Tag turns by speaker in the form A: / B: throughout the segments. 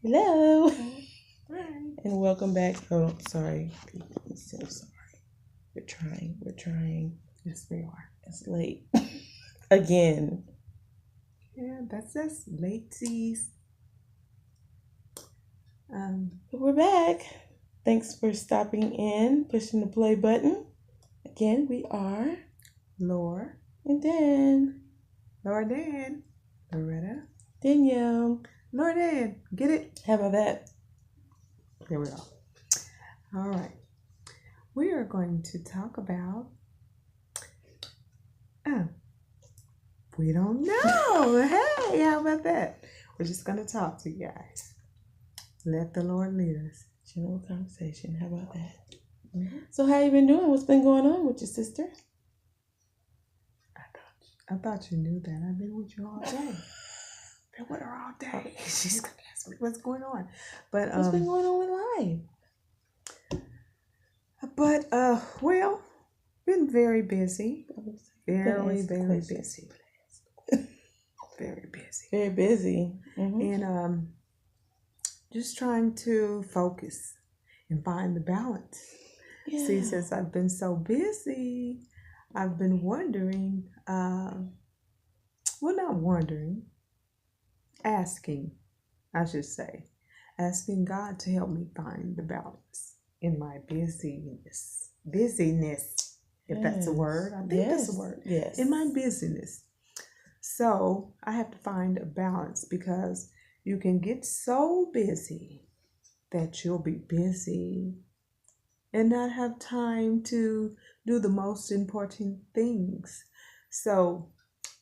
A: Hello,
B: Right.
A: and welcome back. Oh, sorry. I'm so sorry. We're trying.
B: Yes, we are.
A: It's late. Again.
B: Yeah, that's us, latesies.
A: We're back. Thanks for stopping in, pushing the play button. Again, we are.
B: Laura,
A: And then
B: Laura Dan, Loretta,
A: Danielle.
B: Laura Dan. Get it?
A: How about that?
B: There we go. All right. We are going to talk about. Oh, we don't know. Hey, how about that? We're just going to talk to you guys. Let the Lord lead us.
A: General conversation. How about that?
B: Mm-hmm.
A: So, how you been doing? What's been going on with your sister?
B: I thought you knew that. I've been with you all day. Been with her all day. She's gonna ask me what's going on. But
A: What's been going on with life?
B: Well, been very busy. Very,
A: Ask the
B: very
A: question.
B: busy. Very busy.
A: Very busy. Mm-hmm.
B: And just trying to focus and find the balance.
A: Yeah.
B: See, since I've been so busy, I've been wondering, well, not wondering, asking, I should say, asking God to help me find the balance in my busyness, if that's a word. I think that's a word.
A: Yes.
B: In my busyness. So I have to find a balance because you can get so busy that you'll be busy and not have time to do the most important things. So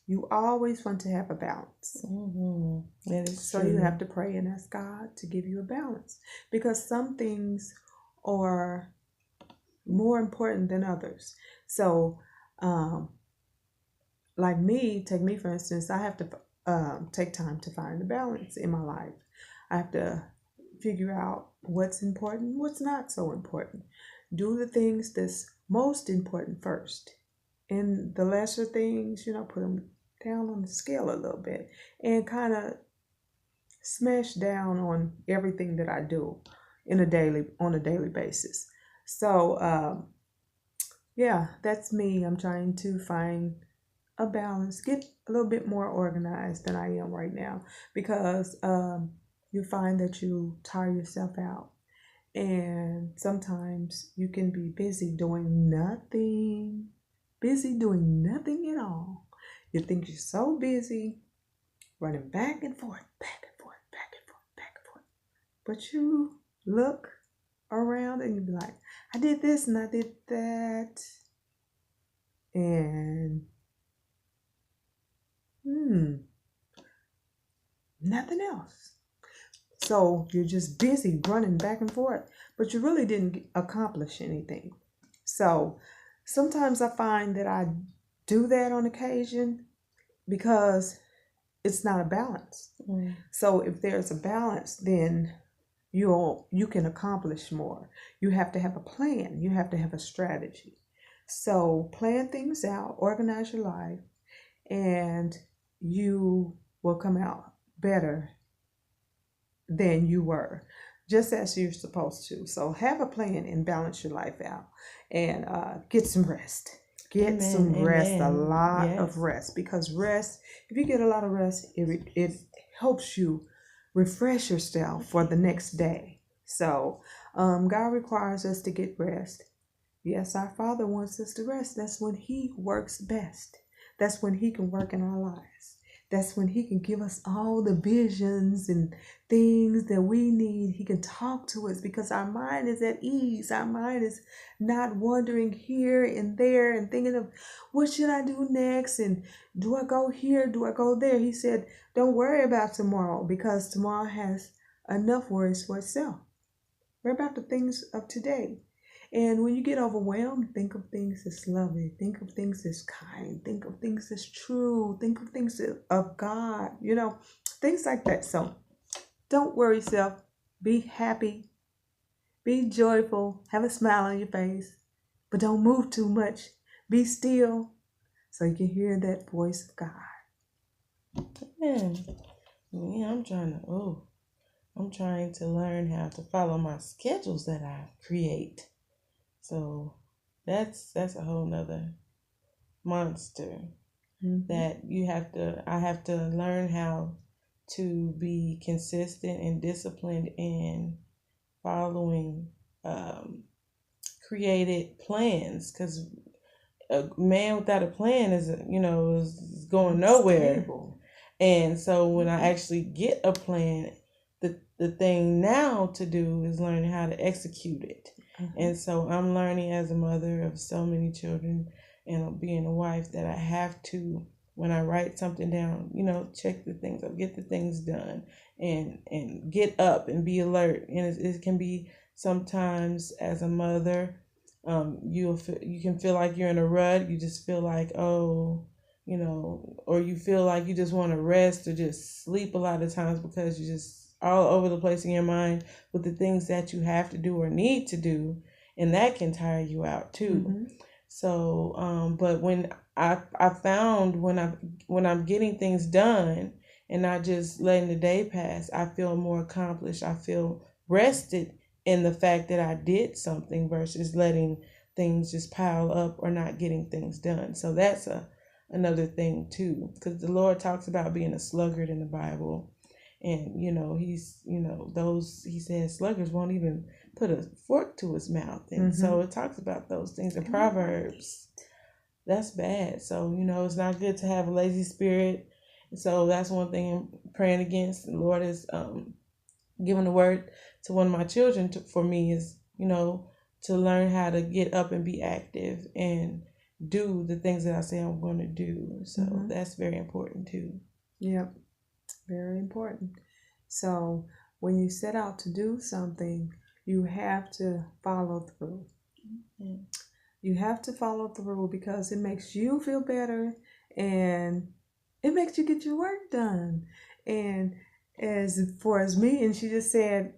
B: you always want to have a balance.
A: Mm-hmm. That is
B: So
A: true.
B: you have to pray and ask God to give you a balance because some things are more important than others. So, like me, take me for instance, I have to take time to find the balance in my life. I have to figure out what's important, what's not so important. Do the things that's most important first. And the lesser things, put them down on the scale a little bit and kind of smash down on everything that I do on a daily basis. So yeah, that's me. I'm trying to find a balance, get a little bit more organized than I am right now because you find that you tire yourself out. And sometimes you can be busy doing nothing at all. You think you're so busy running back and forth, back and forth, back and forth, back and forth. But you look around and you be like, I did this and I did that. And nothing else. So you're just busy running back and forth, but you really didn't accomplish anything. So sometimes I find that I do that on occasion because it's not a balance. So if there's a balance, then you can accomplish more. You have to have a plan. You have to have a strategy. So plan things out, organize your life, and you will come out better than you were, just as you're supposed to. So have a plan and balance your life out and get some rest. Get some rest, a lot of rest, because rest, if you get a lot of rest, it helps you refresh yourself for the next day. So God requires us to get rest. Yes, our Father wants us to rest. That's when He works best. That's when He can work in our lives. That's when He can give us all the visions and things that we need. He can talk to us because our mind is at ease. Our mind is not wandering here and there and thinking of what should I do next and do I go here? Do I go there? He said, don't worry about tomorrow because tomorrow has enough worries for itself. Worry about the things of today. And when you get overwhelmed, think of things that's lovely. Think of things that's kind. Think of things that's true. Think of things of God, things like that. So don't worry yourself. Be happy. Be joyful. Have a smile on your face. But don't move too much. Be still so you can hear that voice of God.
A: Man, yeah, I'm trying to, I'm trying to learn how to follow my schedules that I create. So that's a whole nother monster that I have to learn how to be consistent and disciplined in following created plans, because a man without a plan is going nowhere.
B: Stable.
A: And so when I actually get a plan, the thing now to do is learning how to execute it. And so I'm learning as a mother of so many children and being a wife that I have to, when I write something down, check the things up, get the things done, and get up and be alert. And it can be sometimes as a mother, you can feel like you're in a rut. You just feel like, oh, or you feel like you just want to rest or just sleep a lot of times because you're just all over the place in your mind with the things that you have to do or need to do, and that can tire you out too. So, but when I found when I'm getting things done and not just letting the day pass, I feel more accomplished. I feel rested in the fact that I did something versus letting things just pile up or not getting things done. So that's another thing too, because the Lord talks about being a sluggard in the Bible. And he says sluggards won't even put a fork to his mouth. And so it talks about those things in Proverbs. That's bad. So it's not good to have a lazy spirit. And so that's one thing I'm praying against. The Lord is giving the word to one of my children for me is to learn how to get up and be active and do the things that I say I'm going to do. So that's very important too.
B: Yep, very important. So when you set out to do something, you have to follow through. You have to follow through because it makes you feel better and it makes you get your work done. And as far as me, and she just said,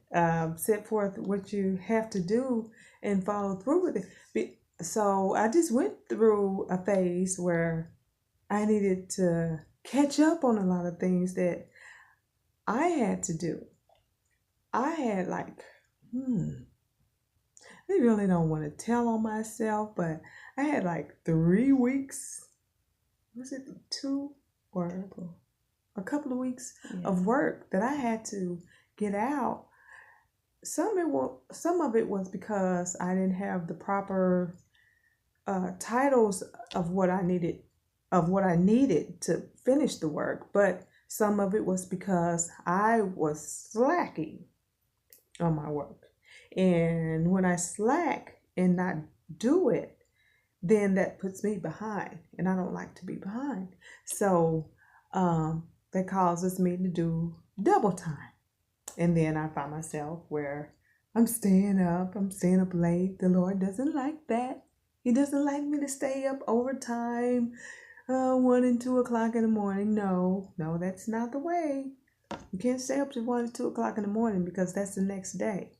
B: set forth what you have to do and follow through with it. So I just went through a phase where I needed to catch up on a lot of things that I had to do. I had I really don't want to tell on myself, but I had 3 weeks, was it 2 or a couple of weeks of work that I had to get out. Some of it was because I didn't have the proper titles of what I needed to finish the work, but some of it was because I was slacking on my work. And when I slack and not do it, then that puts me behind, and I don't like to be behind. So that causes me to do double time. And then I find myself where I'm staying up late. The Lord doesn't like that. He doesn't like me to stay up overtime, 1 and 2 o'clock in the morning. No, that's not the way. You can't stay up to 1 and 2 o'clock in the morning because that's the next day.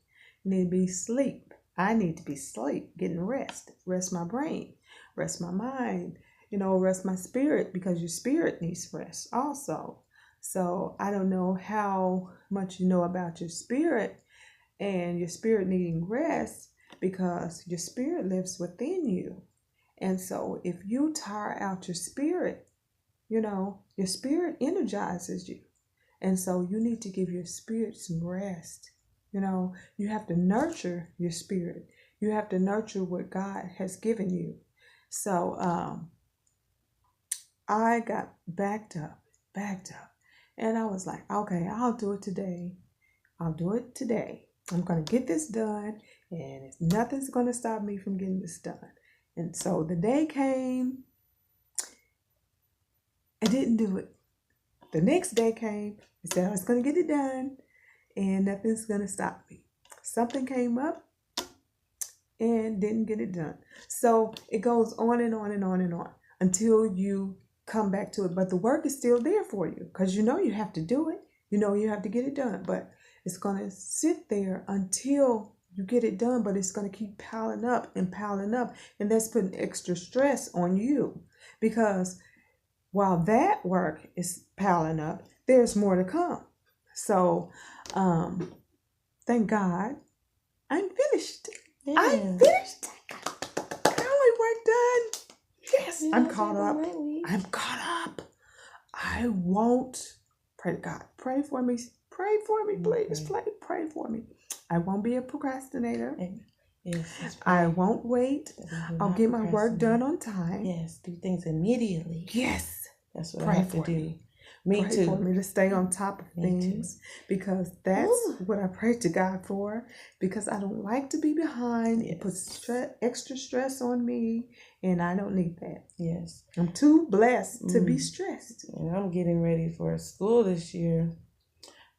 B: You need to be asleep. I need to be asleep, getting rest my brain, rest my mind, rest my spirit, because your spirit needs rest also. So I don't know how much you know about your spirit and your spirit needing rest, because your spirit lives within you. And so if you tire out your spirit, your spirit energizes you. And so you need to give your spirit some rest. You have to nurture your spirit. You have to nurture what God has given you. So I got backed up. And I was like, okay, I'll do it today. I'm going to get this done, and nothing's going to stop me from getting this done. And so the day came, I didn't do it. The next day came, I said I was going to get it done, and nothing's going to stop me. Something came up and didn't get it done. So it goes on and on and on and on until you come back to it. But the work is still there for you, because you have to do it. You have to get it done. But it's going to sit there until you get it done. But it's going to keep piling up. And that's putting extra stress on you, because while that work is piling up, there's more to come. So, thank God, I'm finished.
A: Yeah.
B: I'm finished. Girl, work done. Yes,
A: Yeah,
B: I'm
A: it's
B: caught
A: been a
B: up.
A: great week.
B: I'm caught up. I won't. Pray to God. Pray for me. Pray for me, please. Pray for me. I won't be a procrastinator.
A: Amen. Yes, let's
B: I
A: pray
B: won't wait.
A: that we will
B: I'll
A: not
B: get my work done
A: procrastinate.
B: on time.
A: Yes, do things immediately.
B: Yes.
A: That's what I
B: Pray
A: have to
B: for
A: do.
B: me.
A: Me
B: Pray
A: too.
B: for me to stay on top of
A: Me too.
B: things, because that's
A: Ooh.
B: what I pray to God for, because I don't like to be behind. It puts extra stress on me, and I don't need that.
A: Yes.
B: I'm too blessed to be stressed.
A: And I'm getting ready for school this year.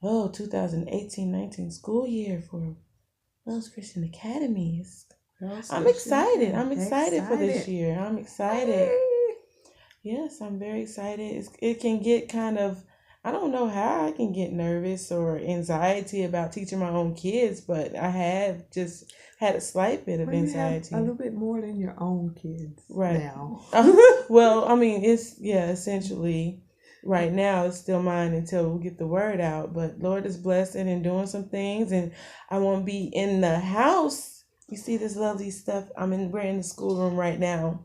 A: 2018-19 school year for Wells Christian Academies. I'm excited. I'm excited for this year. I'm excited.
B: Hey.
A: Yes, I'm very excited. It can get kind of, I don't know how I can get nervous or anxiety about teaching my own kids, but I have just had a slight bit of anxiety.
B: You have a little bit more than your own kids now.
A: Well, I mean, essentially right now it's still mine until we get the word out, but Lord is blessing and doing some things, and I won't be in the house. You see this lovely stuff. We're in the schoolroom right now.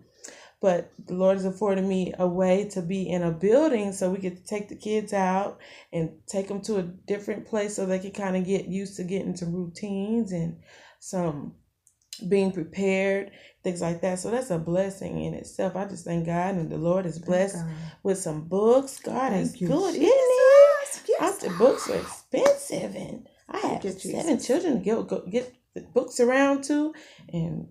A: But the Lord has afforded me a way to be in a building so we could take the kids out and take them to a different place so they can kind of get used to getting some routines and some being prepared, things like that. So that's a blessing in itself. I just thank God, and the Lord is blessed with some books. God is good, isn't it? Yes. The books are expensive, and I have 7 children to get the books around to, and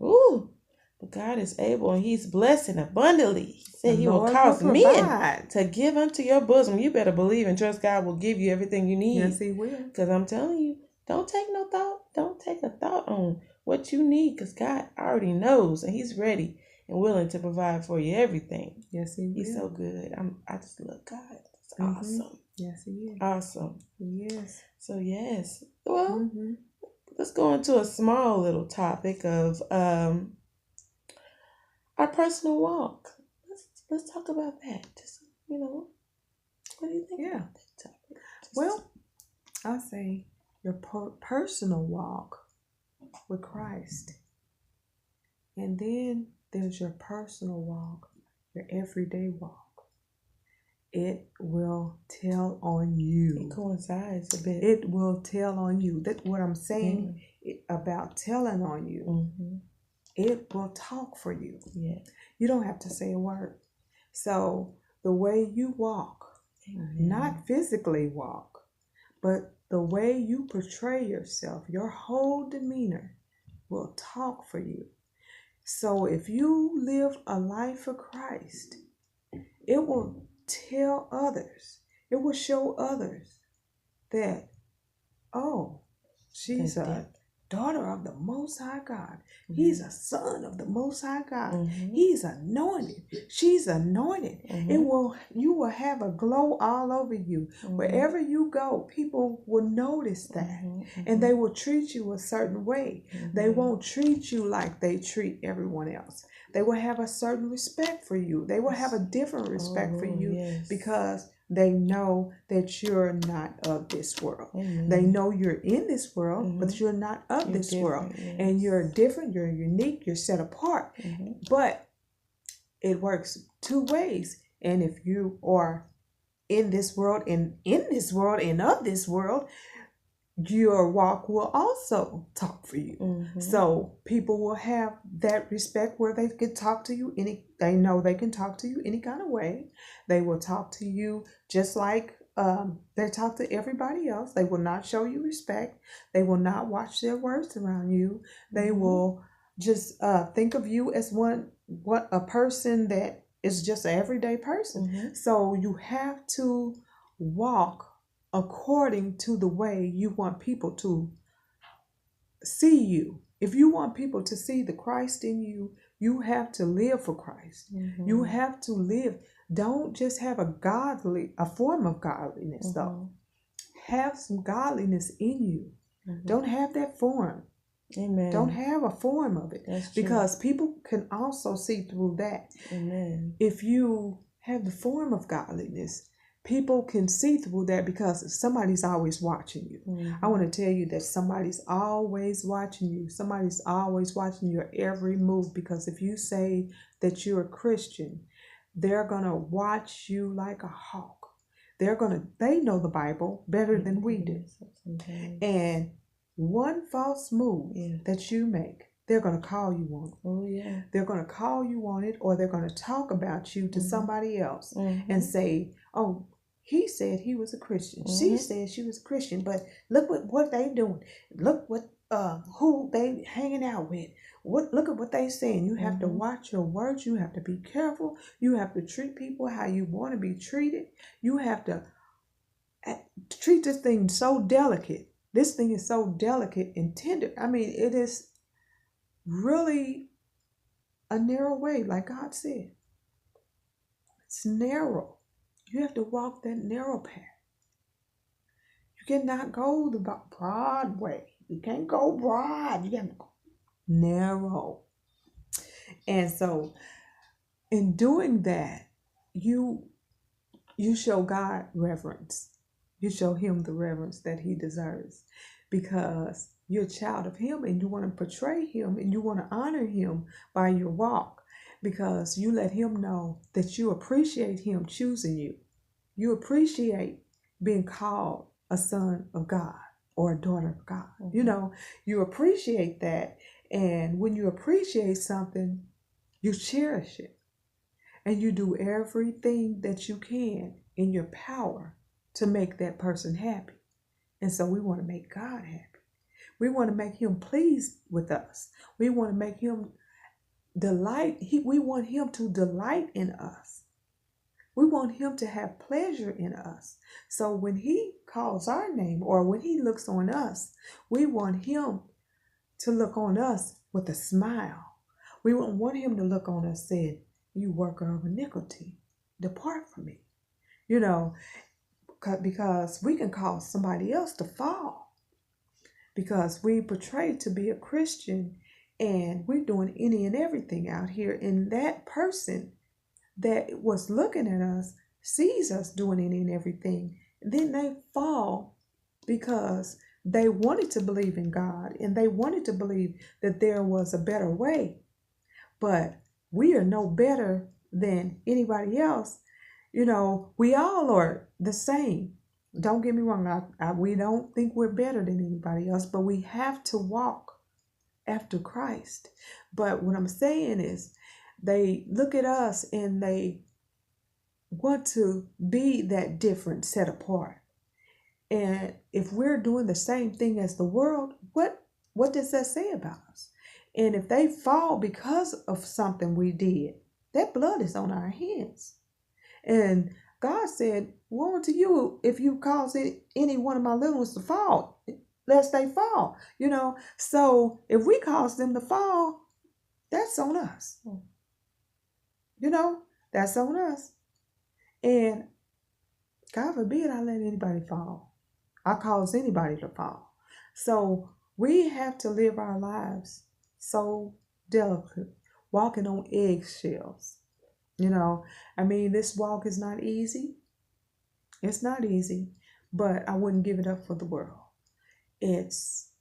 A: but God is able, and He's blessing abundantly. He said He will cause men to give unto your bosom. You better believe and trust God will give you everything you need.
B: Yes, He will.
A: Because I'm telling you, don't take no thought. Don't take a thought on what you need, because God already knows, and He's ready and willing to provide for you everything.
B: Yes, He will.
A: He's so good. I just love God. It's awesome.
B: Yes, He is.
A: Awesome.
B: Yes.
A: So yes. Well, let's go into a small little topic of our personal walk. Let's talk about that. Just what do you think about that topic?
B: Well, I say your personal walk with Christ, and then there's your personal walk, your everyday walk. It will tell on you.
A: It coincides a bit.
B: It will tell on you. That's what I'm saying about telling on you.
A: Mm-hmm.
B: It will talk for you.
A: Yeah.
B: You don't have to say a word. So the way you walk, not physically walk, but the way you portray yourself, your whole demeanor will talk for you. So if you live a life for Christ, it will tell others, it will show others that, she's a daughter of the Most High God. He's a son of the Most High God. He's anointed. She's anointed. You will have a glow all over you. Wherever you go, people will notice that, and they will treat you a certain way. They won't treat you like they treat everyone else. They will have a certain respect for you. They will have a different respect for you because they know that you're not of this world. They know you're in this world, but you're not of this world. And you're different, you're unique, you're set apart. But it works 2 ways. And if you are in this world and of this world, your walk will also talk for you. So people will have that respect where they can talk to you they know they can talk to you any kind of way. They will talk to you just like they talk to everybody else. They will not show you respect. They will not watch their words around you. They will just think of you as a person that is just an everyday person. So you have to walk according to the way you want people to see you. If you want people to see the Christ in you, you have to live for Christ. You have to live. Don't just have a form of godliness though. Have some godliness in you. Don't have that form.
A: Amen.
B: Don't have a form of it.
A: That's true.
B: Because people can also see through that.
A: Amen.
B: If you have the form of godliness, people can see through that because somebody's always watching you. I want to tell you that somebody's always watching you. Somebody's always watching your every move, because if you say that you're a Christian, they're going to watch you like a hawk. They know the Bible better than we do. And one false move that you make, they're going to call you on it.
A: Oh, yeah.
B: They're going to call you on it, or they're going to talk about you to somebody else and say, oh, he said he was a Christian. She said she was a Christian, but look what they doing. Look what who they hanging out with. Look at what they saying. You have to watch your words. You have to be careful. You have to treat people how you want to be treated. You have to treat this thing so delicate. This thing is so delicate and tender. I mean, it is really a narrow way, like God said. It's narrow. You have to walk that narrow path. You cannot go the broad way. You can't go broad. You got to go narrow. And so in doing that, you show God reverence. You show him the reverence that he deserves, because you're a child of him and you want to portray him and you want to honor him by your walk, because you let him know that you appreciate him choosing you. You appreciate being called a son of God or a daughter of God. You know, you appreciate that. And when you appreciate something, you cherish it. And you do everything that you can in your power to make that person happy. And so we want to make God happy. We want to make him pleased with us. We want to make him delight. We want him to delight in us. We want him to have pleasure in us. So when he calls our name, or when he looks on us, we want him to look on us with a smile. We don't want him to look on us saying, you worker of iniquity, depart from me. You know, because we can cause somebody else to fall, because we portray to be a Christian and we're doing any and everything out here, and that person that was looking at us sees us doing any and everything. Then they fall because they wanted to believe in God and they wanted to believe that there was a better way. But we are no better than anybody else. You know, we all are the same. Don't get me wrong. We don't think we're better than anybody else, but we have to walk after Christ. But what I'm saying is, they look at us and they want to be that different, set apart. And if we're doing the same thing as the world, what does that say about us? And if they fall because of something we did, that blood is on our hands. And God said, woe unto you if you cause any one of my little ones to fall, lest they fall. You know, so if we cause them to fall, that's on us. You know, that's on us. And God forbid I let anybody fall. I cause anybody to fall. So we have to live our lives so delicate, walking on eggshells. You know, I mean, this walk is not easy. It's not easy, but I wouldn't give it up for the world. It's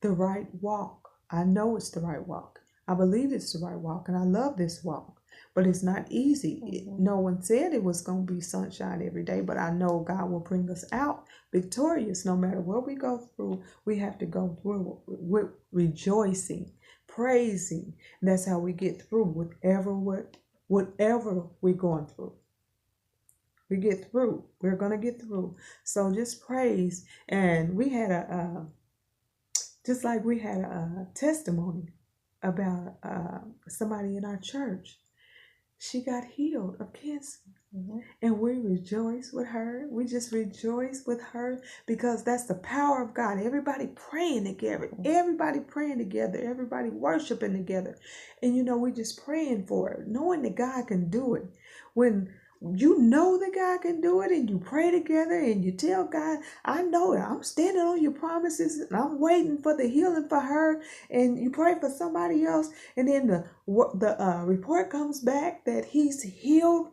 B: the right walk. I know it's the right walk. I believe it's the right walk, and I love this walk. But it's not easy. No one said it was going to be sunshine every day, but I know God will bring us out victorious no matter what we go through. We have to go through with rejoicing, praising. And that's how we get through whatever we're going through. We get through. We're going to get through. So just praise. And we had just like we had a testimony about somebody in our church. She got healed of cancer. And we rejoice with her. We just rejoice with her because that's the power of God. Everybody praying together. Everybody praying together. Everybody worshiping together. And you know, we just praying for it, knowing that God can do it. When you know that God can do it and you pray together and you tell God, I know it. I'm standing on your promises and I'm waiting for the healing for her. And you pray for somebody else. And then the report comes back that he's healed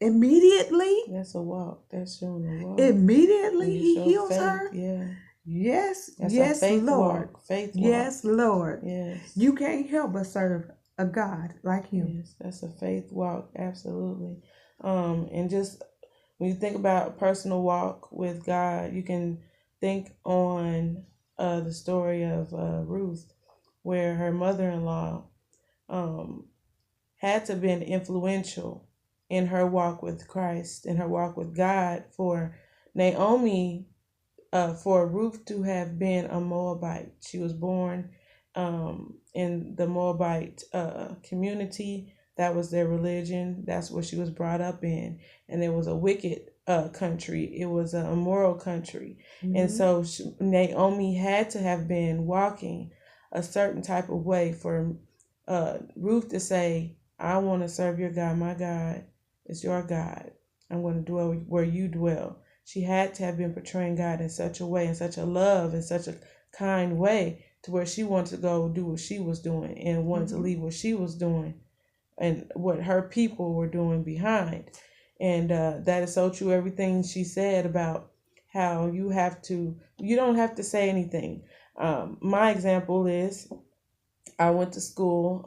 B: immediately,
A: That's a walk. That's showing a walk.
B: immediately
A: You
B: he
A: show
B: heals
A: faith.
B: her.
A: Yeah.
B: Yes,
A: That's a
B: yes,
A: faith
B: Lord.
A: walk. Faith walk.
B: Yes, Lord.
A: Yes.
B: You can't help but serve a God like him.
A: Yes, that's a faith walk. Absolutely. And just when you think about a personal walk with God, you can think on the story of Ruth, where her mother-in-law um, had to have been influential in her walk with Christ, in her walk with God, for Naomi, for Ruth to have been a Moabite. She was born in the Moabite community. That was their religion. That's what she was brought up in. And it was a wicked country. It was an immoral country. And so Naomi had to have been walking a certain type of way for Ruth to say, I want to serve your God. My God is your God. I'm going to dwell where you dwell. She had to have been portraying God in such a way, in such a love, in such a kind way, to where she wanted to go do what she was doing and wanted to leave what she was doing and what her people were doing behind. And that is so true. Everything she said about how you don't have to say anything. My example is I went to school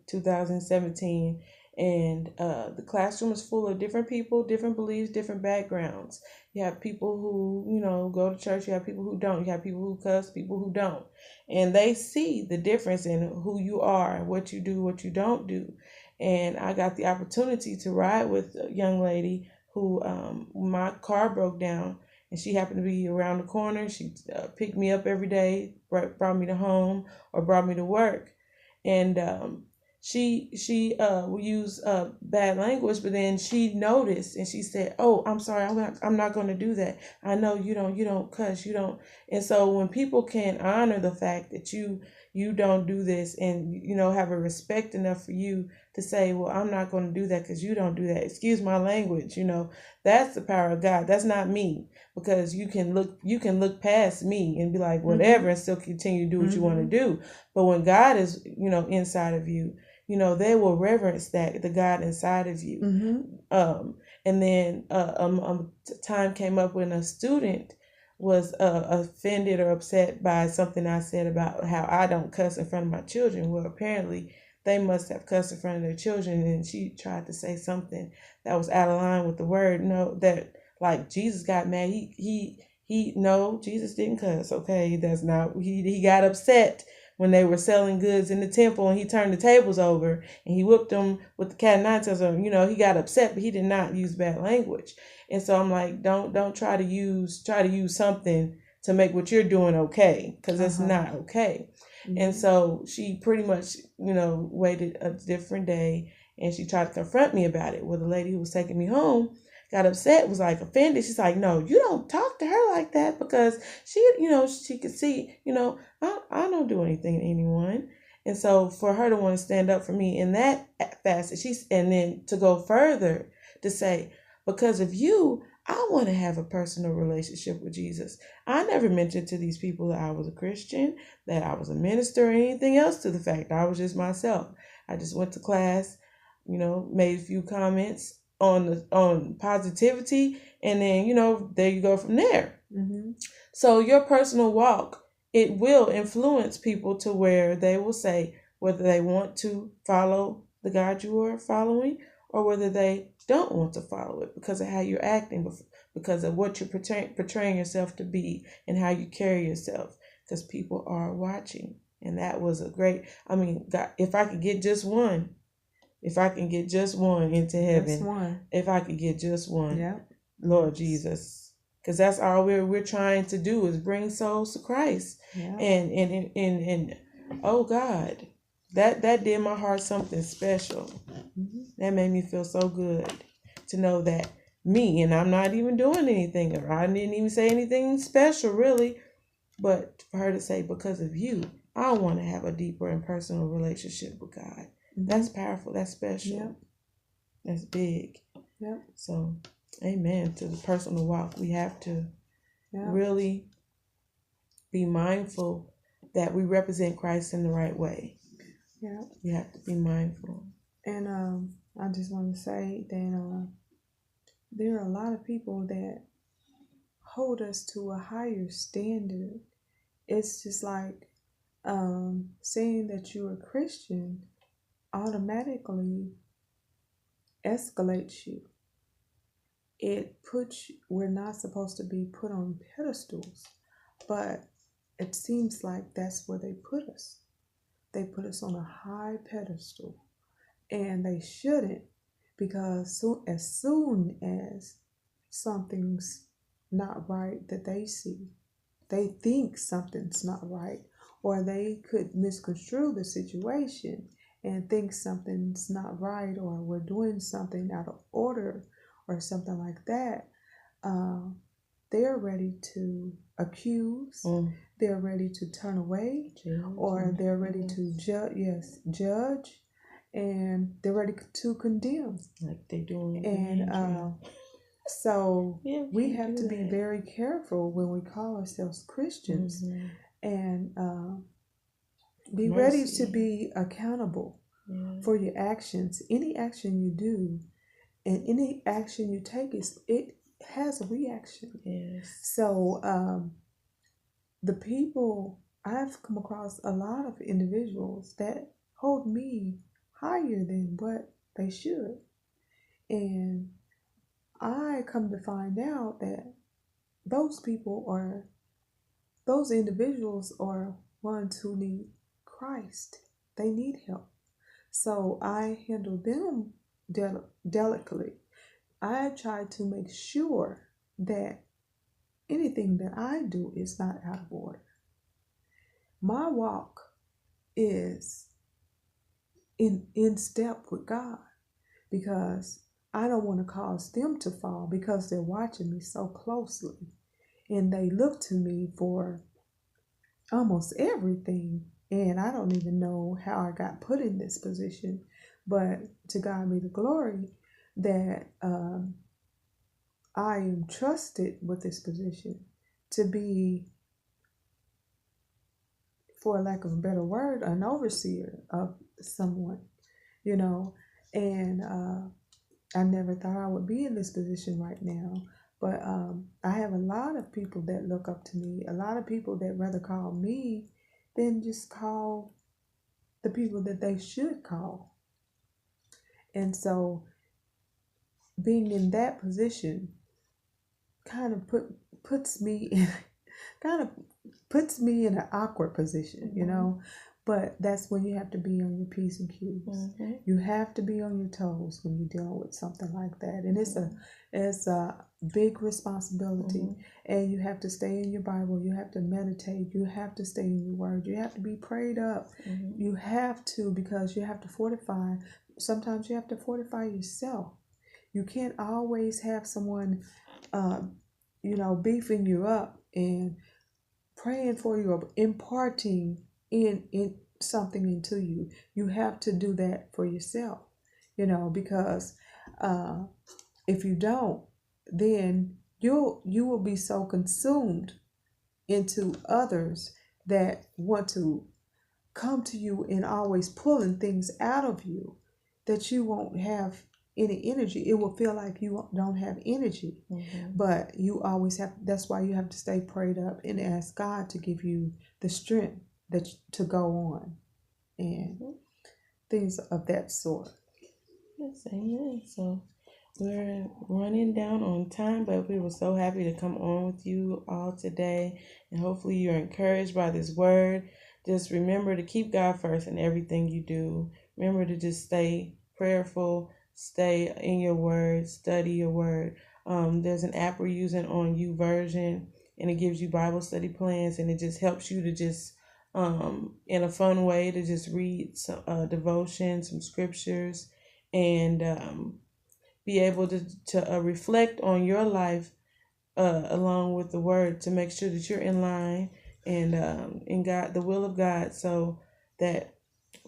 A: 2017, and the classroom is full of different people, different beliefs, different backgrounds. You have people who, go to church. You have people who don't. You have people who cuss, people who don't. And they see the difference in who you are, what you do, what you don't do. And I got the opportunity to ride with a young lady who my car broke down, and she happened to be around the corner. She picked me up every day, brought me to home or brought me to work. And she would use bad language, but then she noticed and she said, "Oh, I'm sorry, I'm not going to do that. I know you don't cuss, you don't." And so when people can honor the fact that you don't do this, and have a respect enough for you to say, "Well, I'm not going to do that because you don't do that." Excuse my language. That's the power of God. That's not me, because you can look past me and be like whatever and still continue to do what you want to do. But when God is inside of you, they will reverence the God inside of you. And then time came up when a student was offended or upset by something I said about how I don't cuss in front of my children. Well, apparently they must have cussed in front of their children, and she tried to say something that was out of line with the word. No, that like Jesus got mad. No, Jesus didn't cuss. Okay, that's not. He got upset when they were selling goods in the temple, and he turned the tables over and he whipped them with the cat and nine tails. He got upset, but he did not use bad language. And so I'm like, don't try to use something to make what you're doing okay, because it's not okay. And so she pretty much, waited a different day, and she tried to confront me about it. Well, the lady who was taking me home got upset, was like offended. She's like, "No, you don't talk to her like that," because she could see, I don't do anything to anyone. And so for her to want to stand up for me in that facet, and then to go further to say, because of you, I want to have a personal relationship with Jesus. I never mentioned to these people that I was a Christian, that I was a minister, or anything else to the fact. I was just myself. I just went to class, made a few comments on positivity, and then there you go from there. So your personal walk, it will influence people to where they will say whether they want to follow the God you are following, or whether they don't want to follow it because of how you're acting, because of what you're portraying yourself to be, and how you carry yourself, because people are watching. And that was a great, God, if I could get just one, into heaven, if I could get just one, Lord Jesus, because that's all we're trying to do, is bring souls to Christ. And oh God, that did my heart something special. That made me feel so good to know that me, and I'm not even doing anything, or I didn't even say anything special really, but for her to say, because of you, I want to have a deeper and personal relationship with God. That's powerful. That's special. That's big. So, amen to the personal walk. We have to really be mindful that we represent Christ in the right way. We have to be mindful.
B: And I just want to say that there are a lot of people that hold us to a higher standard. It's just like saying that you're a Christian automatically escalates you. It puts you, we're not supposed to be put on pedestals, but it seems like that's where they put us. They put us on a high pedestal, and they shouldn't, because as soon as something's not right that they see, they think something's not right, or they could misconstrue the situation and think something's not right, or we're doing something out of order or something like that. uh, they're ready to accuse, they're ready to turn away, or they're ready to judge, and they're ready to condemn,
A: like they doing.
B: And so
A: Yeah,
B: we have to be very careful when we call ourselves Christians, and be ready to be accountable for your actions. Any action you do and any action you take, it has a reaction.
A: Yes.
B: So the people, I've come across a lot of individuals that hold me higher than what they should. And I come to find out that those individuals are ones who need Christ. They need help. So I handle them delicately. I try to make sure that anything that I do is not out of order. My walk is in step with God, because I don't want to cause them to fall, because they're watching me so closely and they look to me for almost everything. And I don't even know how I got put in this position, but to God be the glory that I am trusted with this position to be, for lack of a better word, an overseer of someone, and I never thought I would be in this position right now. But I have a lot of people that look up to me, a lot of people that rather call me than just call the people that they should call. And so being in that position kind of puts me in an awkward position, but that's when you have to be on your P's and Q's. You have to be on your toes when you're dealing with something like that, and it's a big responsibility. And you have to stay in your Bible, you have to meditate, you have to stay in your word, you have to be prayed up. You have to, because you have to fortify. Sometimes you have to yourself. You can't always have someone beefing you up and praying for you or imparting in something into you. You have to do that for yourself, because if you don't, then you will be so consumed into others that want to come to you and always pulling things out of you, that you won't have any energy. It will feel like you don't have energy. But you always have, that's why you have to stay prayed up and ask God to give you the strength to go on and things of that sort.
A: Yes, amen. So we're running down on time, but we were so happy to come on with you all today, and hopefully you're encouraged by this word. Just remember to keep God first in everything you do. Remember to just stay prayerful, stay in your word, study your word. There's an app we're using on YouVersion, and it gives you Bible study plans, and it just helps you to just in a fun way to just read some devotion, some scriptures, and be able to reflect on your life along with the word, to make sure that you're in line and in God, the will of God, so that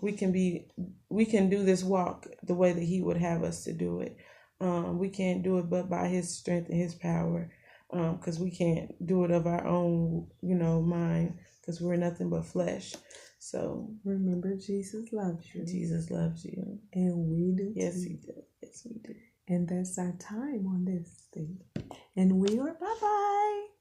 A: we can do this walk the way that He would have us to do it. We can't do it but by His strength and His power, because we can't do it of our own, mind, because we're nothing but flesh. So
B: remember, Jesus loves you.
A: Jesus loves you,
B: and we do.
A: Yes, He does. Yes, we do.
B: And that's our time on this thing. And we are bye bye.